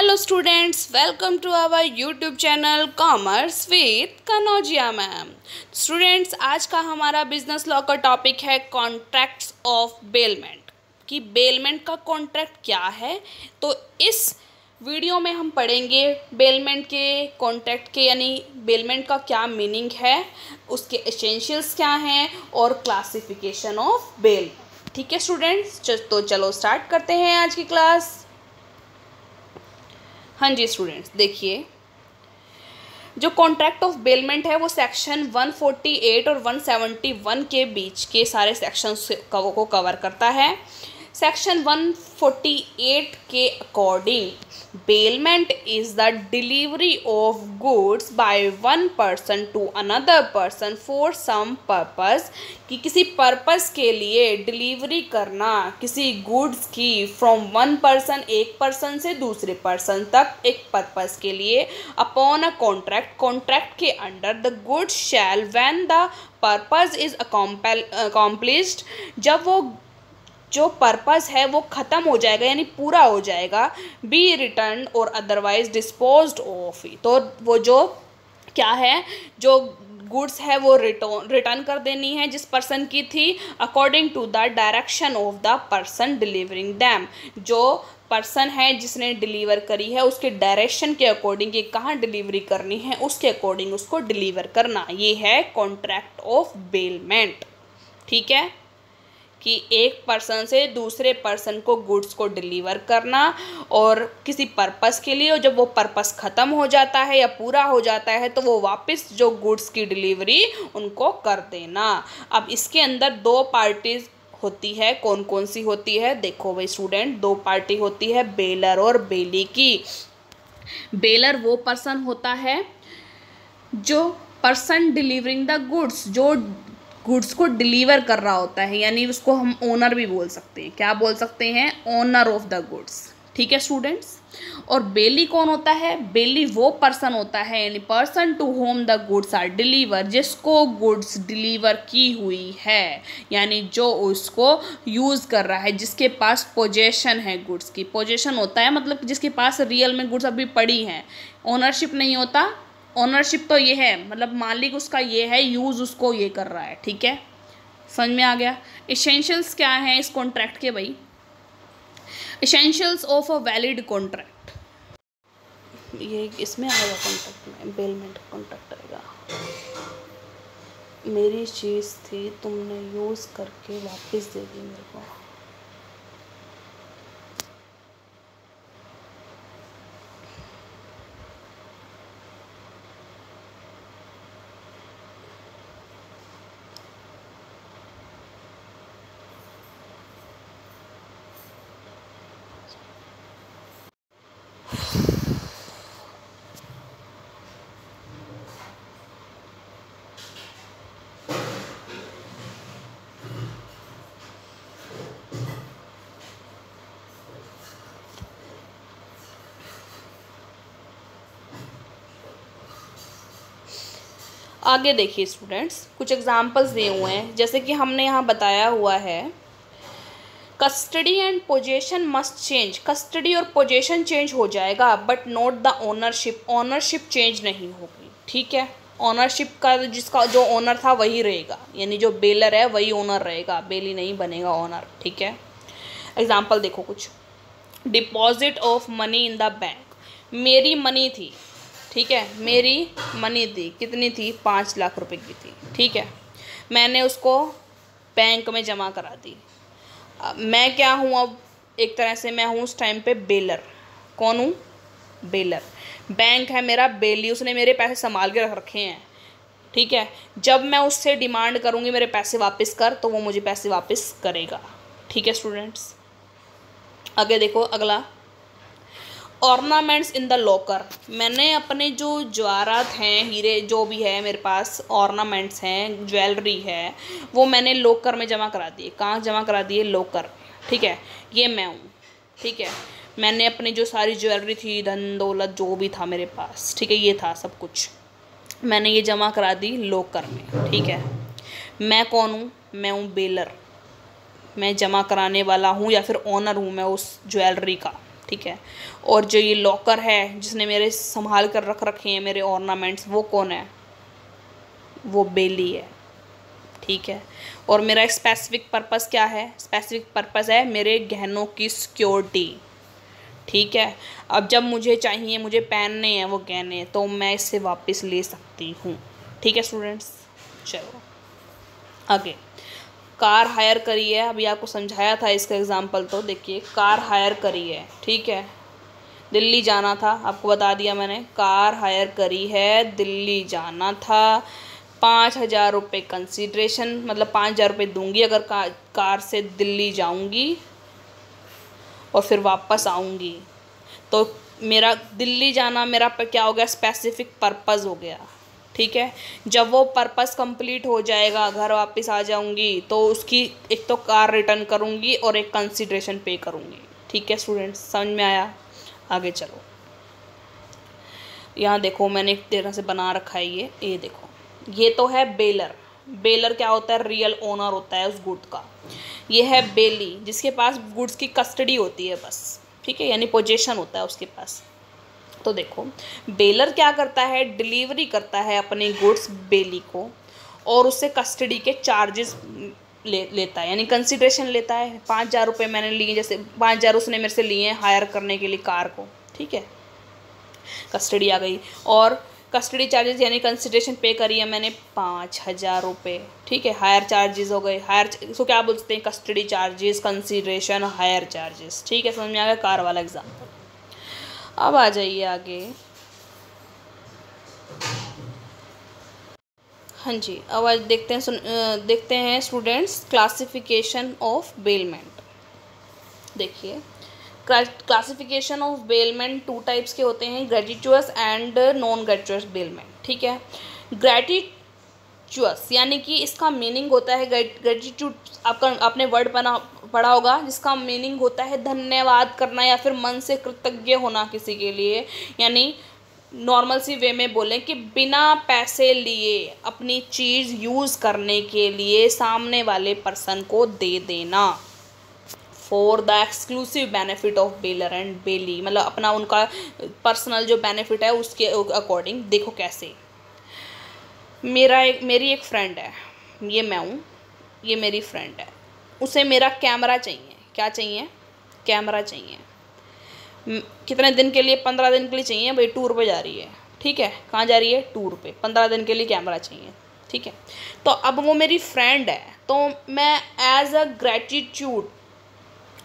Hello students, welcome to our YouTube channel commerce with Kanaujia ma'am. Students, आज का हमारा business law का topic है कॉन्ट्रैक्ट्स ऑफ बेलमेंट, कि बेलमेंट का कॉन्ट्रैक्ट क्या है। तो इस वीडियो में हम पढ़ेंगे बेलमेंट के कॉन्ट्रैक्ट के, यानी बेलमेंट का क्या मीनिंग है, उसके एसेंशियल्स क्या हैं और क्लासिफिकेशन ऑफ बेल। ठीक है स्टूडेंट्स, तो चलो स्टार्ट करते हैं आज की क्लास। हाँ जी स्टूडेंट्स, देखिए जो कॉन्ट्रैक्ट ऑफ बेलमेंट है वो सेक्शन 148 और 171 के बीच के सारे सेक्शंस को कवर करता है। सेक्शन 148 के according bailment is the delivery of goods by one person to another person for some purpose, कि किसी पर्पस के लिए डिलीवरी करना किसी गुड्स की फ्रॉम वन पर्सन, एक पर्सन से दूसरे पर्सन तक एक पर्पस के लिए, अपॉन अ कॉन्ट्रैक्ट, कॉन्ट्रैक्ट के under the goods shall when the purpose is accomplished, जब वो जो पर्पस है वो ख़त्म हो जाएगा यानी पूरा हो जाएगा, बी रिटर्न और अदरवाइज डिस्पोज्ड ऑफ। तो वो जो क्या है, जो गुड्स है वो रिटर्न कर देनी है जिस पर्सन की थी, according to the direction of the person delivering them. जो पर्सन है जिसने डिलीवर करी है उसके डायरेक्शन के अकॉर्डिंग, ये कहाँ डिलीवरी करनी है उसके अकॉर्डिंग उसको डिलीवर करना, ये है कॉन्ट्रैक्ट ऑफ बेलमेंट। ठीक है, कि एक पर्सन से दूसरे पर्सन को गुड्स को डिलीवर करना और किसी पर्पस के लिए, और जब वो पर्पस ख़त्म हो जाता है या पूरा हो जाता है तो वो वापस जो गुड्स की डिलीवरी उनको कर देना। अब इसके अंदर दो पार्टीज होती है, कौन कौन सी होती है, देखो भाई स्टूडेंट, दो पार्टी होती है, बेलर और बेली की। बेलर वो पर्सन होता है जो पर्सन डिलीवरिंग द गुड्स, जो गुड्स को डिलीवर कर रहा होता है, यानी उसको हम ओनर भी बोल सकते हैं। क्या बोल सकते हैं? Owner of the goods. ठीक है स्टूडेंट्स। और बेली कौन होता है? बेली वो पर्सन होता है, यानी person to whom the goods are deliver, जिसको गुड्स डिलीवर की हुई है, यानी जो उसको यूज़ कर रहा है, जिसके पास पोजेशन है गुड्स की। पोजेशन होता है मतलब जिसके पास रियल में गुड्स अभी पड़ी हैं, ओनरशिप नहीं होता। ओनरशिप तो ये है मतलब मालिक उसका ये है, यूज़ उसको ये कर रहा है। ठीक है, समझ में आ गया। एसेंशियल्स क्या हैं इस कॉन्ट्रैक्ट के भाई? Essentials of a valid contract, ये इसमें आएगा कॉन्ट्रैक्ट में, बेलमेंट कॉन्ट्रैक्ट आएगा। मेरी चीज़ थी, तुमने यूज़ करके वापस दे दी मेरे को। आगे देखिए स्टूडेंट्स, कुछ एग्जांपल्स दिए हुए हैं, जैसे कि हमने यहाँ बताया हुआ है custody and possession must change. Custody और पोजेशन चेंज हो जाएगा but not the ownership, ownership change नहीं होगी। ठीक है, ओनरशिप का जिसका जो ओनर था वही रहेगा, यानी जो बेलर है वही ओनर रहेगा, बेली नहीं बनेगा ओनर। ठीक है, एग्जाम्पल देखो कुछ। Deposit of money in the bank, मेरी मनी थी, ठीक है, मेरी मनी थी, कितनी थी? 5 लाख रुपए की थी। ठीक है, मैंने उसको बैंक में जमा करा दी। मैं क्या हूँ अब? एक तरह से मैं हूँ उस टाइम पे बेलर। कौन हूँ? बेलर। बैंक है मेरा बेली, उसने मेरे पैसे संभाल के रख रखे हैं। ठीक है, जब मैं उससे डिमांड करूँगी मेरे पैसे वापस कर, तो वो मुझे पैसे वापस करेगा। ठीक है स्टूडेंट्स, आगे देखो अगला। ऑर्नामेंट्स इन द लॉकर, मैंने अपने जो जवाहरात हैं, हीरे जो भी है मेरे पास, ऑर्नामेंट्स हैं, ज्वेलरी है, वो मैंने लॉकर में जमा करा दिए। कहाँ जमा करा दिए? लॉकर। ठीक है, ये मैं हूँ। ठीक है, मैंने अपनी जो सारी ज्वेलरी थी, धन दौलत जो भी था मेरे पास, ठीक है, ये था सब कुछ, मैंने ये जमा करा दी लॉकर में। ठीक है, मैं कौन हूँ? मैं हूँ बेलर, मैं जमा कराने वाला हूँ या फिर ओनर हूँ मैं उस ज्वेलरी का। ठीक है, और जो ये लॉकर है जिसने मेरे संभाल कर रख रखे हैं मेरे ऑर्नामेंट्स, वो कौन है? वो बेली है, ठीक है। और मेरा एक स्पेसिफिक पर्पस क्या है? स्पेसिफिक पर्पस है मेरे गहनों की सिक्योरिटी, ठीक है। अब जब मुझे चाहिए, मुझे पहनने हैं वो गहने, तो मैं इससे वापस ले सकती हूँ, ठीक है स्टूडेंट्स। चलो आगे, कार हायर करी है, अभी आपको समझाया था इसका एग्जांपल। तो देखिए कार हायर करी है, ठीक है, दिल्ली जाना था, आपको बता दिया मैंने। कार हायर करी है, दिल्ली जाना था, 5,000 रुपये कंसिड्रेशन, मतलब 5,000 रुपये दूंगी अगर कार से दिल्ली जाऊंगी और फिर वापस आऊंगी। तो मेरा दिल्ली जाना मेरा क्या हो गया? स्पेसिफिक पर्पस हो गया, ठीक है। जब वो पर्पस कंप्लीट हो जाएगा, घर वापस आ जाऊंगी, तो उसकी एक तो कार रिटर्न करूंगी और एक कंसिडरेशन पे करूंगी, ठीक है स्टूडेंट्स, समझ में आया? आगे चलो, यहाँ देखो मैंने एक तरह से बना रखा है ये देखो, ये तो है बेलर। बेलर क्या होता है? रियल ओनर होता है उस गुड का। ये है बेली, जिसके पास गुड्स की कस्टडी होती है बस, ठीक है, यानी पोजेशन होता है उसके पास। तो देखो बेलर क्या करता है? डिलीवरी करता है अपने गुड्स बेली को, और उससे कस्टडी के चार्जेस लेता है, यानी कंसिडरेशन लेता है। 5,000 रुपये मैंने लिए, जैसे 5,000 उसने मेरे से लिए हैं हायर करने के लिए कार को, ठीक है, कस्टडी आ गई, और कस्टडी चार्जेस यानी कंसिडरेशन पे करी है मैंने 5,000 रुपये, ठीक है, हायर चार्जेस हो गए। हायर इसको क्या बोलते हैं? Custody charges, consideration, higher charges, ठीक है, समझ में आ गया कार वाला एग्जाम्पल। अब आ जाइए आगे। हाँ जी, अब आज देखते हैं स्टूडेंट्स क्लासिफिकेशन ऑफ बेलमेंट। देखिए क्लासिफिकेशन ऑफ बेलमेंट 2 टाइप्स के होते हैं, ग्रेटिचुअस एंड नॉन ग्रेटिचुअस बेलमेंट, ठीक है। ग्रेटिचुअस यानी कि इसका मीनिंग होता है, ग्रेटिट्यूड आपने वर्ड पढ़ा होगा, जिसका मीनिंग होता है धन्यवाद करना या फिर मन से कृतज्ञ होना किसी के लिए। यानी नॉर्मल सी वे में बोलें कि बिना पैसे लिए अपनी चीज़ यूज़ करने के लिए सामने वाले पर्सन को दे देना, for the exclusive benefit of bailor and bailee, मतलब अपना उनका पर्सनल जो बेनिफिट है उसके अकॉर्डिंग। देखो कैसे, मेरी एक फ्रेंड है, ये मैं हूँ, ये मेरी फ्रेंड है, उसे मेरा कैमरा चाहिए। क्या चाहिए? कैमरा चाहिए। कितने दिन के लिए? 15 दिन के लिए चाहिए भाई, टूर पे जा रही है, ठीक है। कहाँ जा रही है? टूर पे, 15 दिन के लिए कैमरा चाहिए, ठीक है। तो अब वो मेरी फ्रेंड है, तो मैं एज अ ग्रेटिट्यूड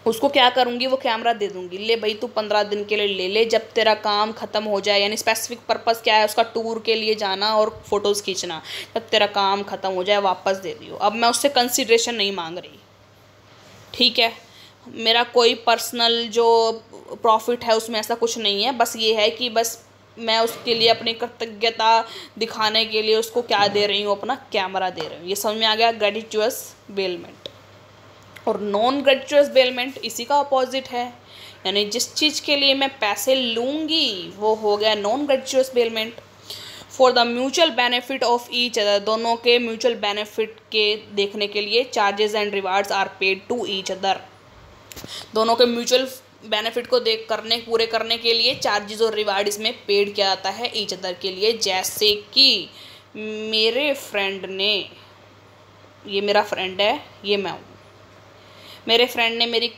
उसको क्या करूँगी? वो कैमरा दे दूँगी, ले भाई तू 15 दिन के लिए ले, जब तेरा काम ख़त्म हो जाए, यानी स्पेसिफिक पर्पस क्या है उसका? टूर के लिए जाना और फोटोज़ खींचना, जब तेरा काम ख़त्म हो जाए वापस दे दियो। अब मैं उससे कंसिडरेशन नहीं मांग रही, ठीक है, मेरा कोई पर्सनल जो प्रॉफिट है उसमें ऐसा कुछ नहीं है, बस ये है कि बस मैं उसके लिए अपनी कृतज्ञता दिखाने के लिए उसको क्या दे रही हूँ? अपना कैमरा दे रही हूँ। ये समझ में आ गया ग्रेटिचुअस बेलमेंट। और नॉन ग्रेटिचुअस बेलमेंट इसी का अपोजिट है, यानी जिस चीज़ के लिए मैं पैसे लूँगी वो हो गया non gratuitous bailment. For the mutual benefit of each other, दोनों के म्यूचुअल बेनिफिट के देखने के लिए charges and rewards are paid to each other, दोनों के म्यूचुअल बेनिफिट को पूरे करने के लिए चार्जेस और रिवार्ड इसमें पेड किया जाता है ईच अदर के लिए। जैसे कि मेरे फ्रेंड ने, ये मेरा फ्रेंड है, ये मैं हूँ, मेरे फ्रेंड ने मेरी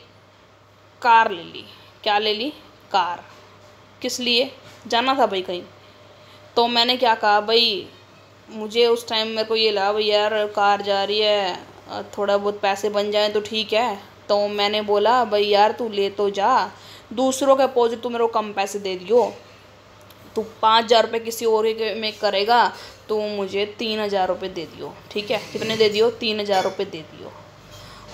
कार ले ली। क्या ले ली? कार। किस लिए? जाना था भाई कहीं, तो मैंने क्या कहा भाई, मुझे उस टाइम मेरे को ये लगा भाई यार कार जा रही है, थोड़ा बहुत पैसे बन जाए तो ठीक है, तो मैंने बोला भाई यार तू ले तो जा, दूसरों के अपोजिट तू मेरे को कम पैसे दे दियो, तू 5,000 रुपये किसी और में करेगा तो मुझे 3,000 रुपये दे दियो, ठीक है। कितने दे दियो? 3,000 रुपये दे दियो।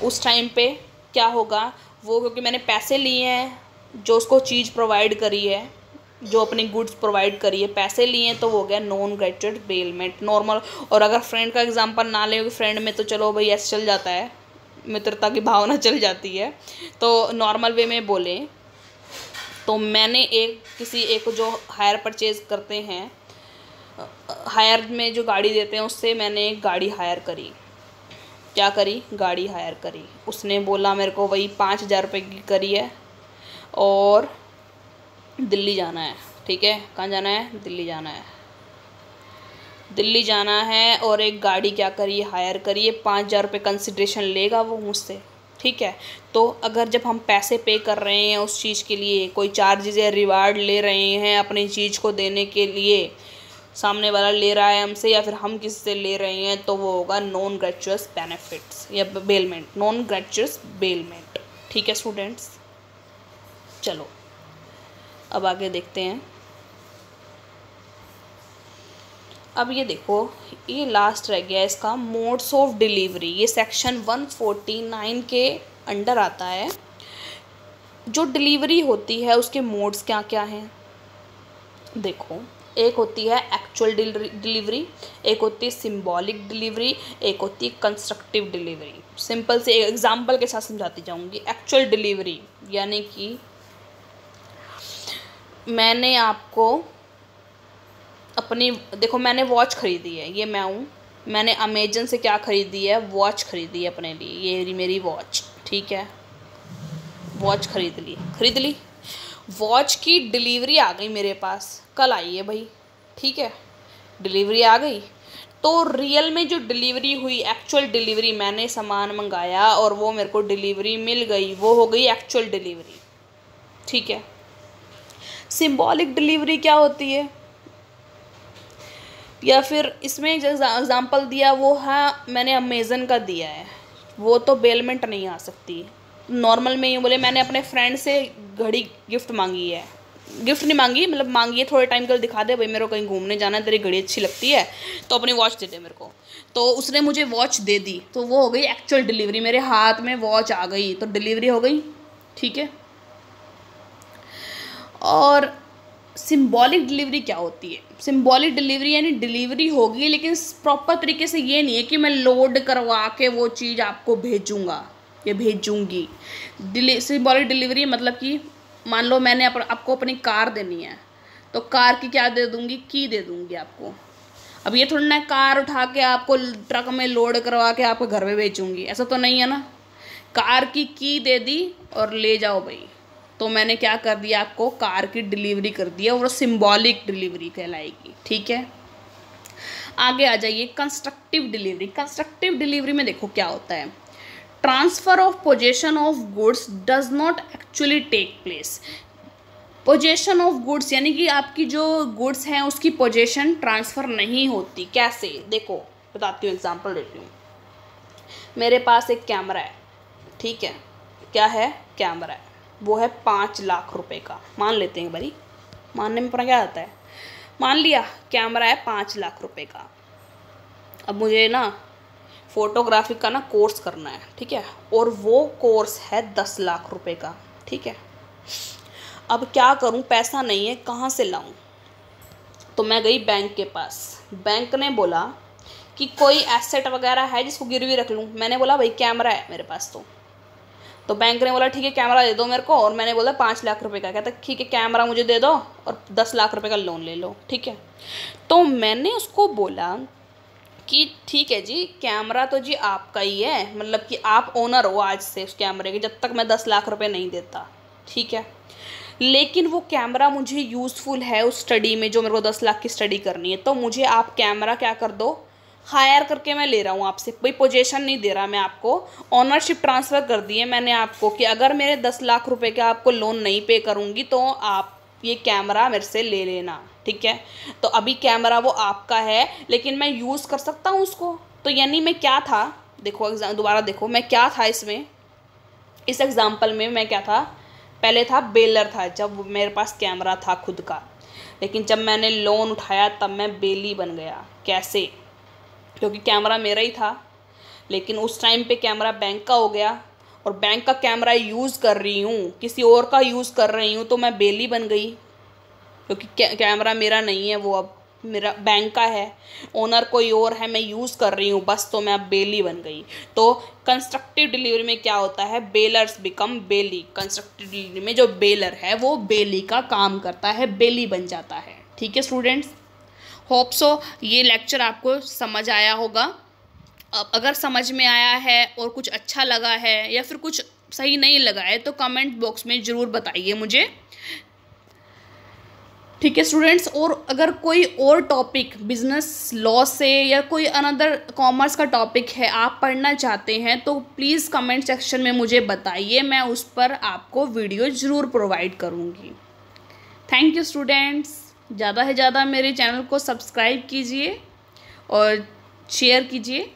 उस टाइम पे क्या होगा? वो क्योंकि मैंने पैसे लिए हैं, जो उसको चीज़ प्रोवाइड करी है, जो अपनी गुड्स प्रोवाइड करी है, पैसे लिए हैं, तो वो हो गया नॉन ग्रेटिचुअस बेलमेंट, नॉर्मल। और अगर फ्रेंड का एग्जांपल ना ले, फ्रेंड में तो चलो भाई ऐसे चल जाता है, मित्रता की भावना चल जाती है, तो नॉर्मल वे में बोले तो मैंने किसी एक जो हायर परचेज करते हैं, हायर में जो गाड़ी देते हैं, उससे मैंने एक गाड़ी हायर करी। क्या करी? गाड़ी हायर करी। उसने बोला मेरे को वही 5,000 रुपये की करी है, और दिल्ली जाना है, ठीक है, कहाँ जाना है, दिल्ली जाना है, दिल्ली जाना है। और एक गाड़ी क्या करिए, हायर करिए, 5,000 रुपये कंसिड्रेशन लेगा वो मुझसे, ठीक है। तो अगर जब हम पैसे पे कर रहे हैं उस चीज़ के लिए, कोई चार्जेज या रिवार्ड ले रहे हैं अपनी चीज़ को देने के लिए, सामने वाला ले रहा है हमसे या फिर हम किसी से ले रहे हैं, तो वो होगा नॉन ग्रेचुअस बेनिफिट्स या बेलमेंट, नॉन ग्रेचुअस बेलमेंट, ठीक है स्टूडेंट्स। चलो अब आगे देखते हैं। अब ये देखो, ये लास्ट रह गया इसका, मोड्स ऑफ डिलीवरी। ये सेक्शन 149 के अंडर आता है। जो डिलीवरी होती है उसके मोड्स क्या क्या हैं, देखो, एक होती है एक्चुअल डिलीवरी, एक होती है सिंबॉलिक डिलीवरी, एक होती है कंस्ट्रक्टिव डिलीवरी। सिंपल से एक एग्जांपल के साथ समझाती जाऊंगी। एक्चुअल डिलीवरी यानी कि मैंने आपको अपनी, देखो मैंने वॉच ख़रीदी है, ये मैं हूँ, मैंने अमेजन से क्या ख़रीदी है, वॉच ख़रीदी है अपने लिए, ये मेरी वॉच, ठीक है, वॉच खरीद ली। वॉच की डिलीवरी आ गई मेरे पास, कल आई है भाई, ठीक है, डिलीवरी आ गई। तो रियल में जो डिलीवरी हुई, एक्चुअल डिलीवरी, मैंने सामान मंगाया और वो मेरे को डिलीवरी मिल गई, वो हो गई एक्चुअल डिलीवरी, ठीक है। सिंबॉलिक डिलीवरी क्या होती है, या फिर इसमें जो एग्ज़ाम्पल दिया वो है, मैंने अमेज़न का दिया है, वो तो बेलमेंट नहीं आ सकती। नॉर्मल में यूँ बोले, मैंने अपने फ्रेंड से घड़ी गिफ्ट मांगी है, गिफ्ट नहीं मांगी, मतलब मांगी है, थोड़े टाइम के लिए दिखा दे भाई मेरे को कहीं घूमने जाना है, तेरी घड़ी अच्छी लगती है तो अपनी वॉच दे दे मेरे को। तो उसने मुझे वॉच दे दी, तो वो हो गई एक्चुअल डिलीवरी, मेरे हाथ में वॉच आ गई तो डिलीवरी हो गई, ठीक है। और सिंबॉलिक डिलीवरी क्या होती है, सिंबॉलिक डिलीवरी यानी डिलीवरी होगी लेकिन प्रॉपर तरीके से ये नहीं है कि मैं लोड करवा के वो चीज़ आपको भेजूँगा या भेजूँगी। सिंबॉलिक डिलीवरी मतलब कि मान लो मैंने आपको अपनी कार देनी है, तो कार की क्या दे दूँगी, की दे दूँगी आपको। अब ये थोड़ी ना कार उठा के आपको ट्रक में लोड करवा के आपके घर में बेचूँगी, ऐसा तो नहीं है ना। कार की दे दी और ले जाओ भाई, तो मैंने क्या कर दिया, आपको कार की डिलीवरी कर दिया, और सिंबॉलिक डिलीवरी कहलाएगी, ठीक है। आगे आ जाइए, कंस्ट्रक्टिव डिलीवरी। कंस्ट्रक्टिव डिलीवरी में देखो क्या होता है, transfer of possession of goods does not actually take place. Possession of goods यानी कि आपकी जो गुड्स हैं उसकी पोजेशन ट्रांसफ़र नहीं होती। कैसे, देखो बताती हूँ, एग्जांपल देती हूँ। मेरे पास एक कैमरा है, ठीक है, क्या है, कैमरा है, वो है 5 लाख रुपए का, मान लेते हैं भाई, मानने में अपना क्या आता है, मान लिया कैमरा है 5 लाख रुपए का। अब मुझे ना फ़ोटोग्राफी का ना कोर्स करना है, ठीक है, और वो कोर्स है 10 लाख रुपए का, ठीक है। अब क्या करूं, पैसा नहीं है, कहाँ से लाऊं, तो मैं गई बैंक के पास। बैंक ने बोला कि कोई एसेट वगैरह है जिसको गिरवी रख लूं। मैंने बोला भाई कैमरा है मेरे पास, तो बैंक ने बोला ठीक है कैमरा दे दो मेरे को, और मैंने बोला 5 लाख रुपए का। कहता ठीक है कैमरा मुझे दे दो और 10 लाख रुपए का लोन ले लो, ठीक है। तो मैंने उसको बोला कि ठीक है जी, कैमरा तो जी आपका ही है, मतलब कि आप ओनर हो आज से उस कैमरे के, जब तक मैं 10 लाख रुपए नहीं देता, ठीक है। लेकिन वो कैमरा मुझे यूज़फुल है उस स्टडी में, जो मेरे को 10 लाख की स्टडी करनी है, तो मुझे आप कैमरा क्या कर दो, हायर करके मैं ले रहा हूँ आपसे, कोई पोजीशन नहीं दे रहा मैं आपको, ऑनरशिप ट्रांसफ़र कर दी है मैंने आपको कि अगर मेरे 10 लाख रुपए का आपको लोन नहीं पे करूँगी तो आप ये कैमरा मेरे से ले लेना, ठीक है। तो अभी कैमरा वो आपका है लेकिन मैं यूज़ कर सकता हूँ उसको। तो यानी मैं क्या था, देखो दोबारा देखो मैं क्या था इसमें, इस एग्ज़ाम्पल में मैं क्या था, पहले था बेलर था जब मेरे पास कैमरा था खुद का, लेकिन जब मैंने लोन उठाया तब मैं बेली बन गया। कैसे, क्योंकि कैमरा मेरा ही था, लेकिन उस टाइम पे कैमरा बैंक का हो गया और बैंक का कैमरा यूज़ कर रही हूँ, किसी और का यूज़ कर रही हूँ, तो मैं बेली बन गई, क्योंकि कैमरा मेरा नहीं है, वो अब मेरा बैंक का है, ओनर कोई और है, मैं यूज़ कर रही हूँ बस, तो मैं अब बेली बन गई। तो कंस्ट्रक्टिव डिलीवरी में क्या होता है, बेलर्स बिकम बेली। कंस्ट्रक्टिव डिलीवरी में जो बेलर है वो बेली का काम करता है, बेली बन जाता है, ठीक है स्टूडेंट्स। होप सो ये लेक्चर आपको समझ आया होगा। अब अगर समझ में आया है और कुछ अच्छा लगा है या फिर कुछ सही नहीं लगा है तो कमेंट बॉक्स में ज़रूर बताइए मुझे। ठीक है स्टूडेंट्स। और अगर कोई और टॉपिक बिजनेस लॉ से या कोई अनदर कॉमर्स का टॉपिक है आप पढ़ना चाहते हैं तो प्लीज़ कमेंट सेक्शन में मुझे बताइए, मैं उस पर आपको वीडियो ज़रूर प्रोवाइड करूँगी। Thank you students. ज़्यादा से ज़्यादा मेरे चैनल को सब्सक्राइब कीजिए और शेयर कीजिए।